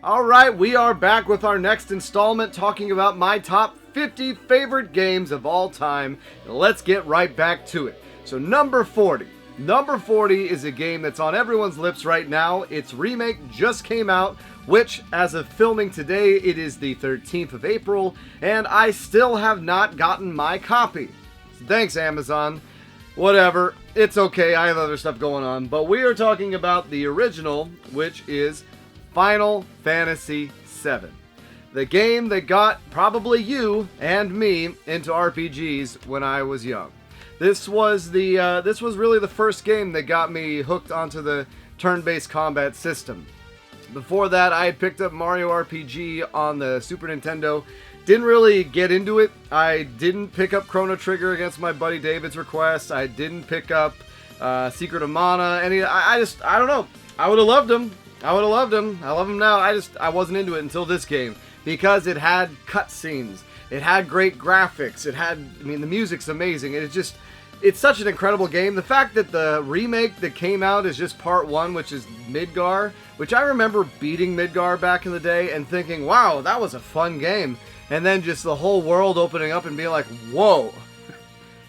Alright, we are back with our next installment talking about my top 50 favorite games of all time. Let's get right back to it. So number 40. Number 40 is a game that's on everyone's lips right now. Its remake just came out, which, as of filming today, it is the 13th of April, and I still have not gotten my copy. Thanks, Amazon. Whatever, it's okay, I have other stuff going on. But we are talking about the original, which is Final Fantasy VII. The game that got probably you and me into RPGs when I was young. This was really the first game that got me hooked onto the turn-based combat system. Before that, I had picked up Mario RPG on the Super Nintendo. Didn't really get into it. I didn't pick up Chrono Trigger against my buddy David's request. I didn't pick up Secret of Mana. I don't know. I would have loved him. I love him now. I wasn't into it until this game because it had cutscenes. It had great graphics. The music's amazing. It's such an incredible game. The fact that the remake that came out is just part 1, which is Midgar, which I remember beating Midgar back in the day and thinking, wow, that was a fun game. And then just the whole world opening up and being like, whoa,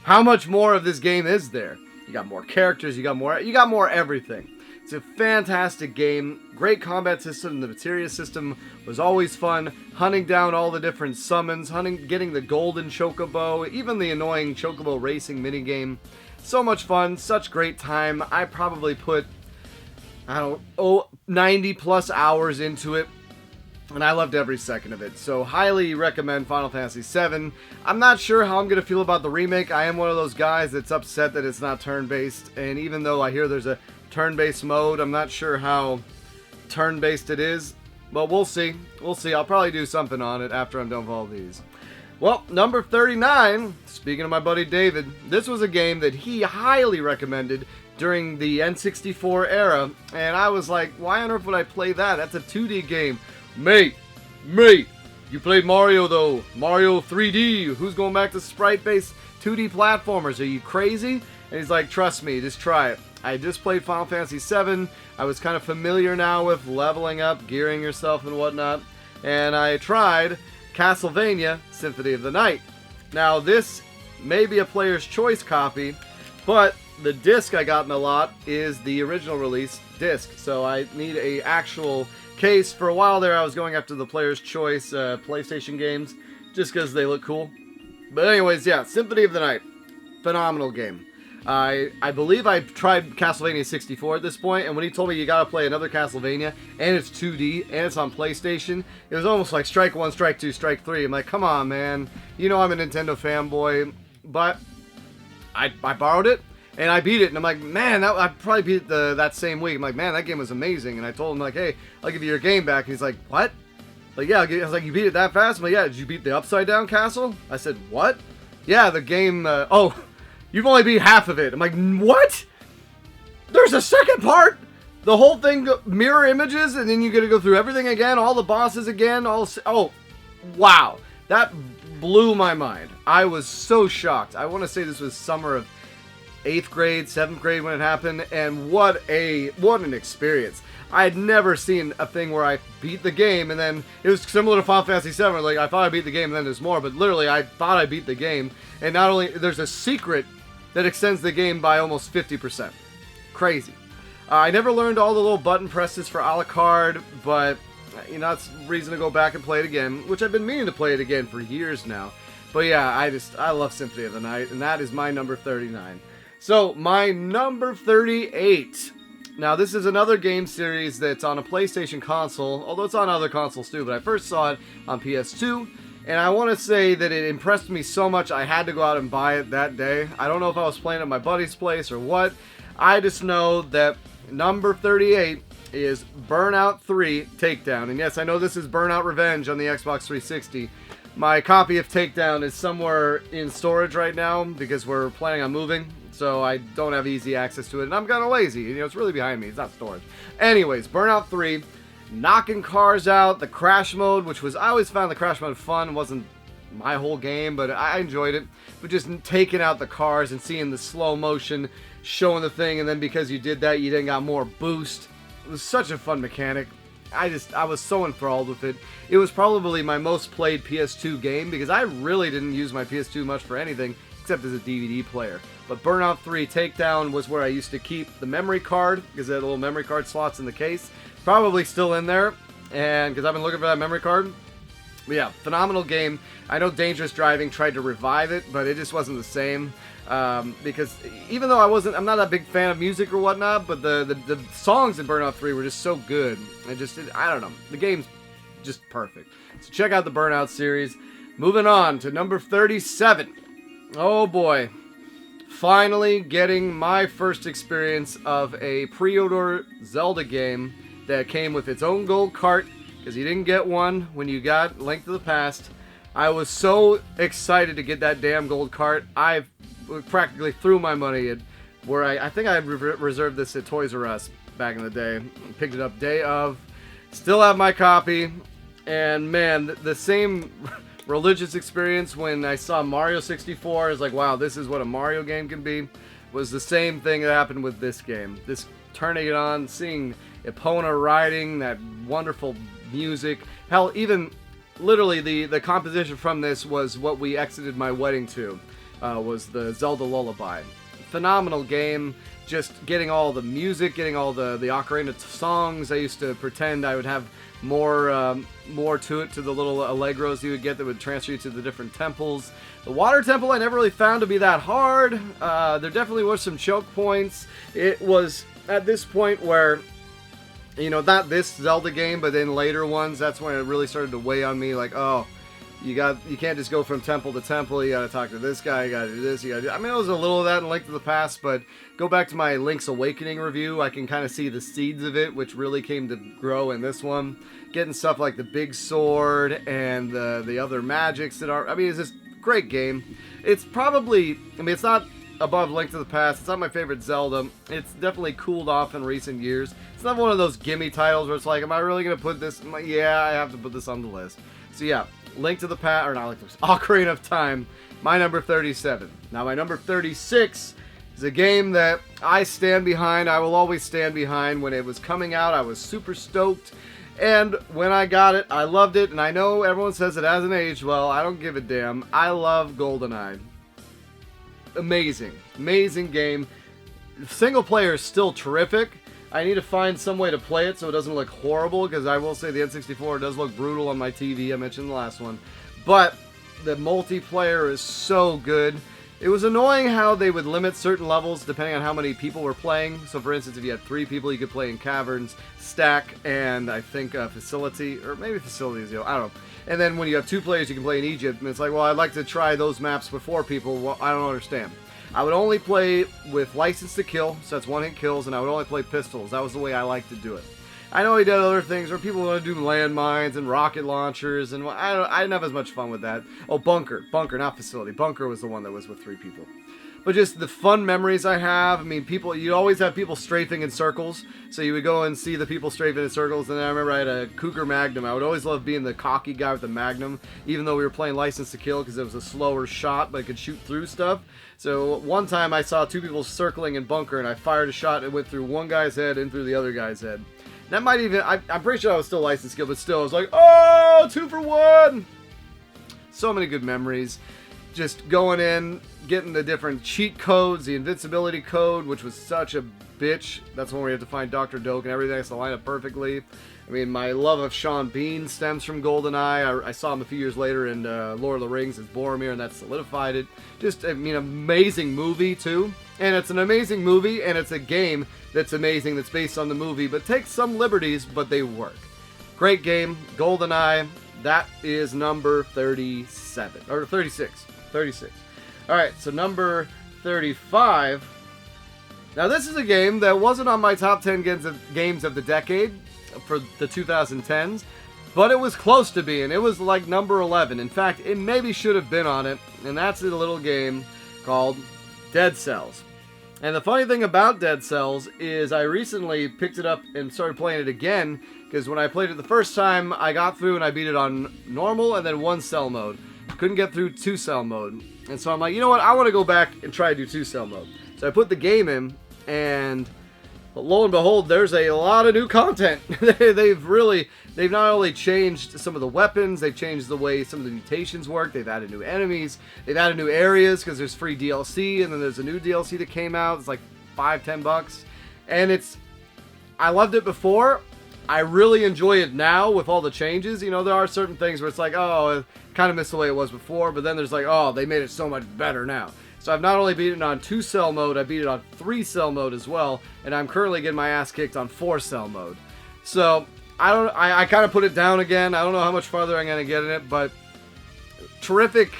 how much more of this game is there? You got more characters, you got more everything. It's a fantastic game. Great combat system. The materia system was always fun. Hunting down all the different summons, getting the golden chocobo, even the annoying chocobo racing minigame. So much fun, such great time. I probably put, 90 plus hours into it. And I loved every second of it. So highly recommend Final Fantasy VII. I'm not sure how I'm going to feel about the remake. I am one of those guys that's upset that it's not turn-based. And even though I hear there's a turn-based mode, I'm not sure how turn-based it is. But we'll see. We'll see. I'll probably do something on it after I'm done with all these. Well, number 39, speaking of my buddy David, this was a game that he highly recommended during the N64 era. And I was like, why on earth would I play that? That's a 2D game. Mate, you played Mario though. Mario 3D. Who's going back to sprite-based 2D platformers? Are you crazy? And he's like, trust me, just try it. I just played Final Fantasy VII. I was kind of familiar now with leveling up, gearing yourself and whatnot. And I tried Castlevania Symphony of the Night. Now this may be a player's choice copy, but the disc I got in the lot is the original release disc. So I need a actual case. For a while there I was going after the player's choice PlayStation games just because they look cool. But anyways, yeah, Symphony of the Night. Phenomenal game. I believe I tried Castlevania 64 at this point, and when he told me you gotta play another Castlevania, and it's 2D, and it's on PlayStation, it was almost like strike 1, strike 2, strike 3. I'm like, come on, man. You know I'm a Nintendo fanboy, but I borrowed it, and I beat it, and I'm like, man, I probably beat it that same week. I'm like, man, that game was amazing, and I told him, like, hey, I'll give you your game back, and he's like, what? Like, yeah, I was like, you beat it that fast? I'm like, yeah, did you beat the Upside Down Castle? I said, what? Yeah, the game, you've only beat half of it. I'm like, what? There's a second part? The whole thing mirror images, and then you gotta go through everything again, all the bosses again, oh, wow. That blew my mind. I was so shocked. I want to say this was summer of 8th grade, 7th grade when it happened, and what an experience. I had never seen a thing where I beat the game, and then it was similar to Final Fantasy VII. Like, I thought I beat the game, and then there's more, but literally, I thought I beat the game, and not only, there's a secret that extends the game by almost 50%. Crazy. I never learned all the little button presses for a la carte, but, that's reason to go back and play it again, which I've been meaning to play it again for years now. But yeah, I love Symphony of the Night, and that is my number 39. So, my number 38. Now, this is another game series that's on a PlayStation console, although it's on other consoles too, but I first saw it on PS2, and I want to say that it impressed me so much I had to go out and buy it that day. I don't know if I was playing at my buddy's place or what. I just know that number 38 is Burnout 3 Takedown. And yes, I know this is Burnout Revenge on the Xbox 360. My copy of Takedown is somewhere in storage right now because we're planning on moving. So I don't have easy access to it, and I'm kind of lazy. It's really behind me. It's not storage. Anyways, Burnout 3, knocking cars out, the crash mode, which was, I always found the crash mode fun. It wasn't my whole game, but I enjoyed it. But just taking out the cars and seeing the slow motion, showing the thing, and then because you did that, you then got more boost. It was such a fun mechanic. I was so enthralled with it. It was probably my most played PS2 game because I really didn't use my PS2 much for anything except as a DVD player. But Burnout 3 Takedown was where I used to keep the memory card because they had little memory card slots in the case. Probably still in there, and because I've been looking for that memory card. But yeah, phenomenal game. I know Dangerous Driving tried to revive it, but it just wasn't the same. Because even though I'm not a big fan of music or whatnot, but the songs in Burnout 3 were just so good. I don't know. The game's just perfect. So check out the Burnout series. Moving on to number 37. Oh boy. Finally getting my first experience of a pre-order Zelda game that came with its own gold cart, because you didn't get one when you got Link to the Past. I was so excited to get that damn gold cart. I practically threw my money at where I think I reserved this at Toys R Us back in the day. Picked it up day of. Still have my copy. And man, the same religious experience when I saw Mario 64. I was like, wow, this is what a Mario game can be. Was the same thing that happened with this game. This turning it on, seeing Epona riding, that wonderful music. Hell, even literally the composition from this was what we exited my wedding to. Was the Zelda Lullaby. Phenomenal game. Just getting all the music, getting all the ocarina songs. I used to pretend I would have more to it, to the little allegros you would get that would transfer you to the different temples. The water temple I never really found to be that hard. There definitely were some choke points. It was at this point where, you know, not this Zelda game, but in later ones, that's when it really started to weigh on me. Like, oh, you can't just go from temple to temple. You gotta talk to this guy. You gotta do this. I mean, it was a little of that in Link to the Past, but go back to my Link's Awakening review. I can kind of see the seeds of it, which really came to grow in this one. Getting stuff like the big sword and the other magics that are. I mean, it's just a great game. It's probably. I mean, it's not above Link to the Past. It's not my favorite Zelda. It's definitely cooled off in recent years. It's not one of those gimme titles where it's like, am I really gonna put this? I'm like, yeah, I have to put this on the list. So yeah. Link to the Past, or not Link to the Past, Ocarina of Time, my number 37. Now my number 36 is a game that I stand behind. I will always stand behind. When it was coming out, I was super stoked. And when I got it, I loved it. And I know everyone says it hasn't aged well. I don't give a damn. I love Goldeneye. Amazing. Amazing game. Single player is still terrific. I need to find some way to play it so it doesn't look horrible, because I will say the N64 does look brutal on my TV. I mentioned in the last one. But the multiplayer is so good. It was annoying how they would limit certain levels depending on how many people were playing. So for instance, if you had 3 people, you could play in Caverns, Stack, and I think Facility, or maybe Facility is, I don't know. And then when you have 2 players, you can play in Egypt. And it's like, well, I'd like to try those maps with 4 people. Well, I don't understand. I would only play with License to Kill, so that's one-hit kills, and I would only play pistols. That was the way I liked to do it. I know he did other things where people want to do landmines and rocket launchers, and I didn't have as much fun with that. Oh, Bunker. Bunker, not Facility. Bunker was the one that was with 3 people. But just the fun memories I have. I mean, you always have people strafing in circles, so you would go and see the people strafing in circles. And I remember I had a Cougar Magnum. I would always love being the cocky guy with the Magnum, even though we were playing License to Kill because it was a slower shot, but it could shoot through stuff. So one time I saw 2 people circling in Bunker, and I fired a shot and it went through one guy's head and through the other guy's head. That might even, I'm pretty sure I was still License to Kill, but still, I was like, oh, 2 for 1! So many good memories. Just going in, getting the different cheat codes, the invincibility code, which was such a bitch. That's when we have to find Dr. Doak and everything has to line up perfectly. I mean, my love of Sean Bean stems from Goldeneye. I saw him a few years later in Lord of the Rings as Boromir, and that solidified it. Just, I mean, amazing movie, too. And it's an amazing movie, and it's a game that's amazing, that's based on the movie, but takes some liberties, but they work. Great game, Goldeneye. That is number 37, or 36. 36. Alright, so number 35. Now this is a game that wasn't on my top 10 games of the decade for the 2010s, but it was close to being. It was like number 11. In fact, it maybe should have been on it, and that's a little game called Dead Cells. And the funny thing about Dead Cells is I recently picked it up and started playing it again, because when I played it the first time, I got through and I beat it on normal and then 1 cell mode. Couldn't get through 2 cell mode. And so I'm like, you know what? I want to go back and try to do 2 cell mode. So I put the game in, and But lo and behold, there's a lot of new content. They've not only changed some of the weapons, they've changed the way some of the mutations work, they've added new enemies, they've added new areas, because there's free DLC, and then there's a new DLC that came out, it's like $5-10, and I loved it before, I really enjoy it now with all the changes. You know, there are certain things where it's like, oh, I kind of missed the way it was before, but then there's like, oh, they made it so much better now. So I've not only beat it on 2-cell mode, I beat it on 3-cell mode as well, and I'm currently getting my ass kicked on 4-cell mode. So I kind of put it down again. I don't know how much farther I'm going to get in it, but terrific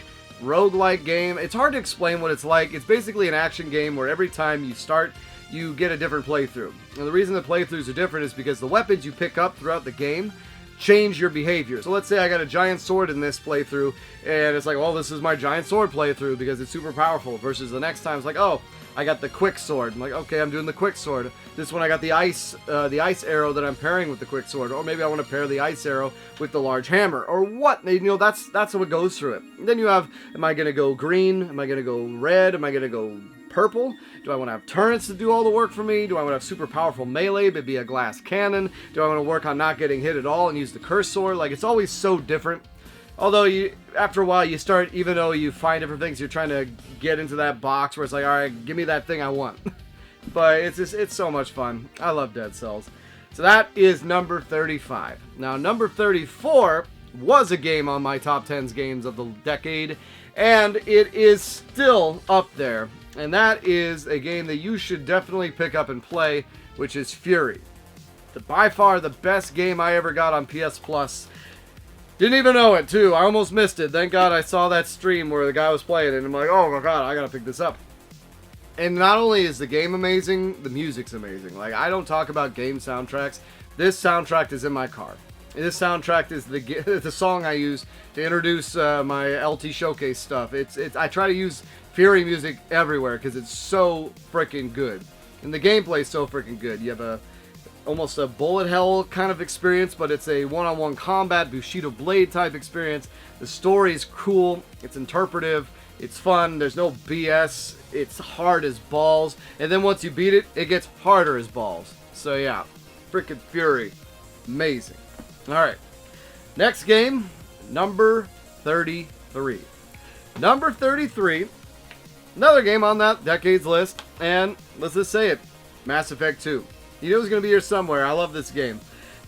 roguelike game. It's hard to explain what it's like. It's basically an action game where every time you start, you get a different playthrough. And the reason the playthroughs are different is because the weapons you pick up throughout the game change your behavior. So let's say I got a giant sword in this playthrough, and it's like, well, this is my giant sword playthrough because it's super powerful, versus the next time it's like, oh, I got the quick sword. I'm like, okay, I'm doing the quick sword. This one I got the ice arrow that I'm pairing with the quick sword, or maybe I want to pair the ice arrow with the large hammer, or what? You know, that's how it goes through it. And then you have, am I going to go green? Am I going to go red? Am I going to go purple? Do I want to have turrets to do all the work for me? Do I want to have super powerful melee but be a glass cannon? Do I want to work on not getting hit at all and use the curse sword? Like, it's always so different. Although, after a while, you start, even though you find different things, you're trying to get into that box where it's like, alright, give me that thing I want. But it's so much fun. I love Dead Cells. So that is number 35. Now, number 34 was a game on my top 10 games of the decade, and it is still up there. And that is a game that you should definitely pick up and play, which is Furi. By far the best game I ever got on PS Plus. Didn't even know it, too. I almost missed it. Thank God I saw that stream where the guy was playing it, and I'm like, oh my God, I gotta pick this up. And not only is the game amazing, the music's amazing. Like, I don't talk about game soundtracks. This soundtrack is in my car. This soundtrack is the song I use to introduce my LT Showcase stuff. I try to use Furi music everywhere because it's so freaking good. And the gameplay is so freaking good. You have almost a bullet hell kind of experience, but it's a one-on-one combat, Bushido Blade type experience. The story is cool. It's interpretive. It's fun. There's no BS. It's hard as balls. And then once you beat it, it gets harder as balls. So yeah, freaking Furi. Amazing. Alright. Next game, number 33. Number 33, another game on that decade's list, and let's just say it, Mass Effect 2. You knew it was going to be here somewhere. I love this game.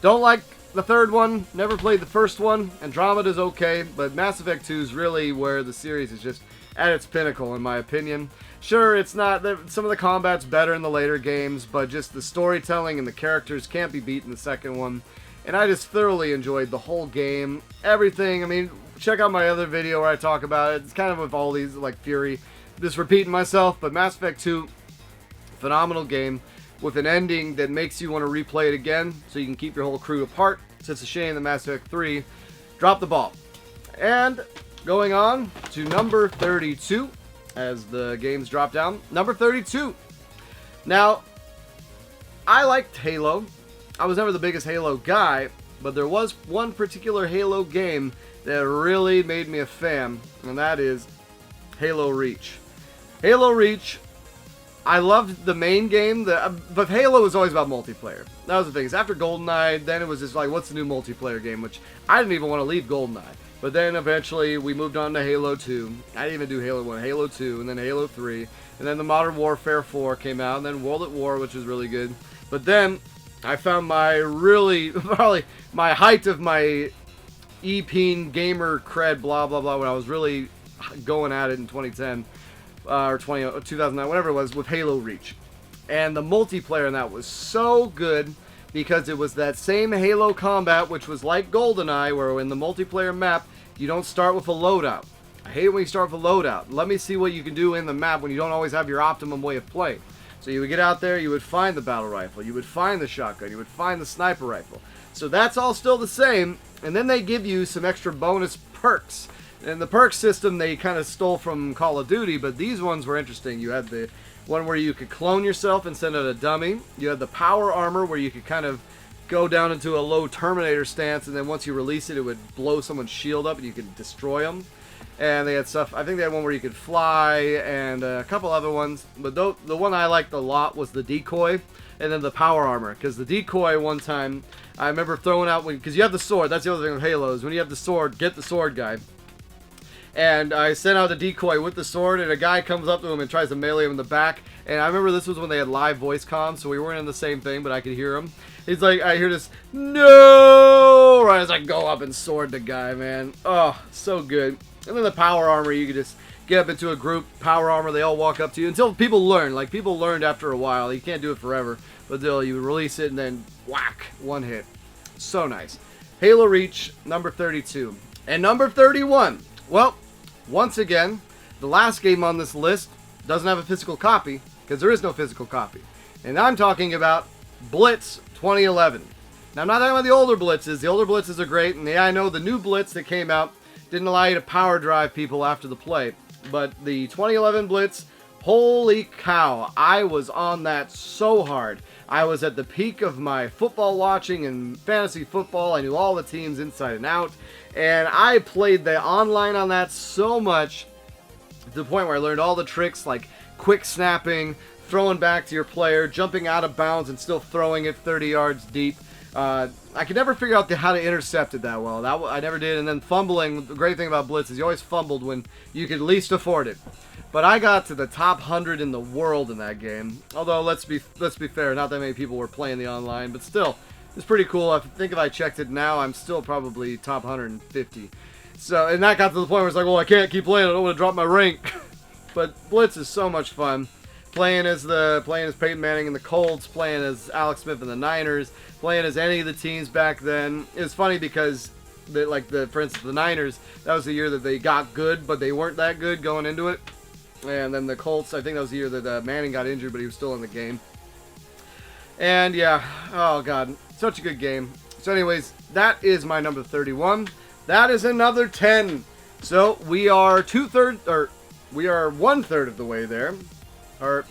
Don't like the third one, never played the first one. Andromeda's okay, but Mass Effect 2 is really where the series is just at its pinnacle, in my opinion. Sure, it's not, some of the combat's better in the later games, but just the storytelling and the characters can't be beat in the second one. And I just thoroughly enjoyed the whole game, everything. I mean, check out my other video where I talk about it. It's kind of with all these, like, Furi. Just repeating myself, but Mass Effect 2, phenomenal game with an ending that makes you want to replay it again so you can keep your whole crew apart. So it's a shame that Mass Effect 3 dropped the ball. And going on to number 32, as the games drop down. Number 32. Now, I liked Halo. I was never the biggest Halo guy, but there was one particular Halo game that really made me a fan, and that is Halo Reach. Halo Reach, I loved the main game, but Halo was always about multiplayer. That was the thing. After Goldeneye, then it was just like, what's the new multiplayer game? Which I didn't even want to leave Goldeneye. But then eventually we moved on to Halo 2. I didn't even do Halo 1, Halo 2, and then Halo 3. And then the Modern Warfare 4 came out, and then World at War, which was really good. But then I found probably my height of my E-peen gamer cred, blah, blah, blah, when I was really going at it in 2010, or 2009, whatever it was, with Halo Reach. And the multiplayer in that was so good because it was that same Halo combat, which was like Goldeneye, where in the multiplayer map, you don't start with a loadout. I hate when you start with a loadout. Let me see what you can do in the map when you don't always have your optimum way of playing. So you would get out there, you would find the battle rifle, you would find the shotgun, you would find the sniper rifle. So that's all still the same, and then they give you some extra bonus perks. And the perk system they kind of stole from Call of Duty, but these ones were interesting. You had the one where you could clone yourself and send out a dummy. You had the power armor where you could kind of go down into a low Terminator stance, and then once you release it, it would blow someone's shield up, and you could destroy them. And they had stuff, I think they had one where you could fly, and a couple other ones. But the one I liked a lot was the decoy, and then the power armor. Because the decoy, one time, I remember throwing out, because you have the sword, that's the other thing with Halo, is when you have the sword, get the sword guy. And I sent out the decoy with the sword, and a guy comes up to him and tries to melee him in the back. And I remember this was when they had live voice comms, so we weren't in the same thing, but I could hear him. He's like, I hear this, no! Right as I go up and sword the guy, man. Oh, so good. And then the power armor, you could just get up into a group, power armor, they all walk up to you. Until people learn. Like, people learned after a while. You can't do it forever. But they'll, you release it and then whack, one hit. So nice. Halo Reach, number 32. And number 31. Well, once again, the last game on this list doesn't have a physical copy, because there is no physical copy. And I'm talking about Blitz 2011. Now, I'm not talking about the older Blitzes. The older Blitzes are great, and yeah, I know the new Blitz that came out didn't allow you to power drive people after the play. But the 2011 Blitz, holy cow, I was on that so hard. I was at the peak of my football watching and fantasy football. I knew all the teams inside and out. And I played the online on that so much to the point where I learned all the tricks like quick snapping, throwing back to your player, jumping out of bounds and still throwing it 30 yards deep. I could never figure out how to intercept it that well. I never did. And then fumbling, the great thing about Blitz is you always fumbled when you could least afford it. But I got to the top 100 in the world in that game. Although, let's be fair, not that many people were playing the online, but still, it's pretty cool. I think if I checked it now, I'm still probably top 150. So, and that got to the point where it's like, well, I can't keep playing. I don't want to drop my rank. But Blitz is so much fun. Playing as Peyton Manning and the Colts, playing as Alex Smith and the Niners, playing as any of the teams back then. It was funny because, for instance, the Niners, that was the year that they got good, but they weren't that good going into it. And then the Colts, I think that was the year that Manning got injured, but he was still in the game. And yeah, oh god, such a good game. So anyways, that is my number 31. That is another 10. So we are we are 1/3 of the way there. Or,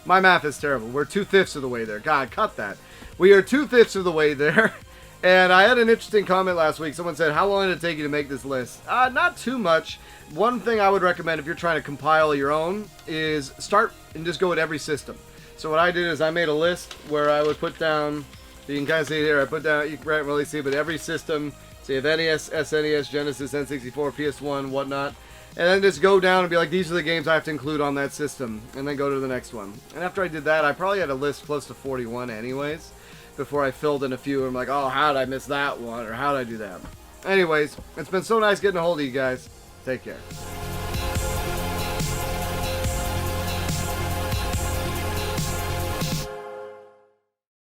my math is terrible. We're 2/5 of the way there. God, cut that. We are 2/5 of the way there. And I had an interesting comment last week. Someone said, how long did it take you to make this list? Not too much. One thing I would recommend if you're trying to compile your own is start and just go with every system. So what I did is I made a list where I would put down, you can kind of see it here, I put down, you can't really see, but every system, so you have NES, SNES, Genesis, N64, PS1, whatnot. And then just go down and be like, these are the games I have to include on that system. And then go to the next one. And after I did that, I probably had a list close to 41 anyways. Before I filled in a few. I'm like, oh, how did I miss that one? Or how did I do that? Anyways, it's been so nice getting a hold of you guys. Take care.